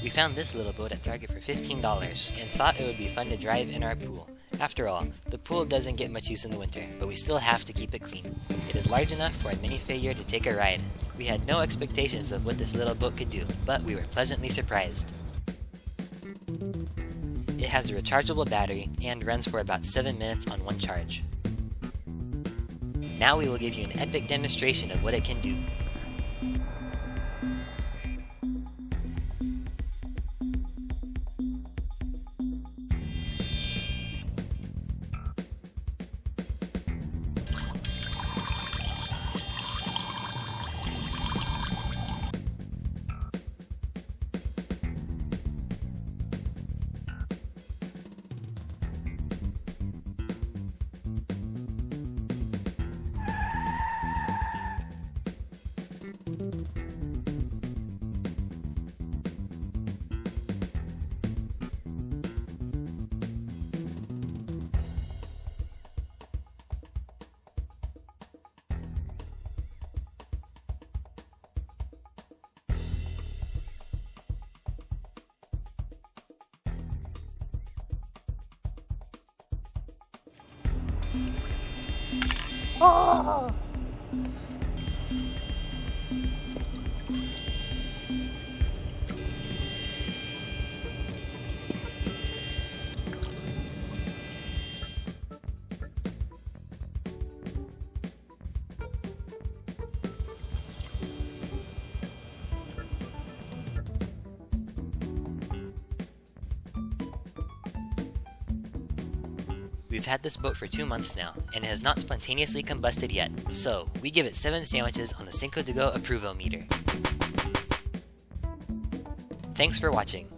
We found this little boat at Target for $15 and thought it would be fun to drive in our pool. After all, the pool doesn't get much use in the winter, but we still have to keep it clean. It is large enough for a minifigure to take a ride. We had no expectations of what this little boat could do, but we were pleasantly surprised. It has a rechargeable battery and runs for about 7 minutes on one charge. Now we will give you an epic demonstration of what it can do. We've had this boat for 2 months now, and it has not spontaneously combusted yet, so we give it 7 sandwiches on the Cinco de Go Approval meter. Thanks for watching.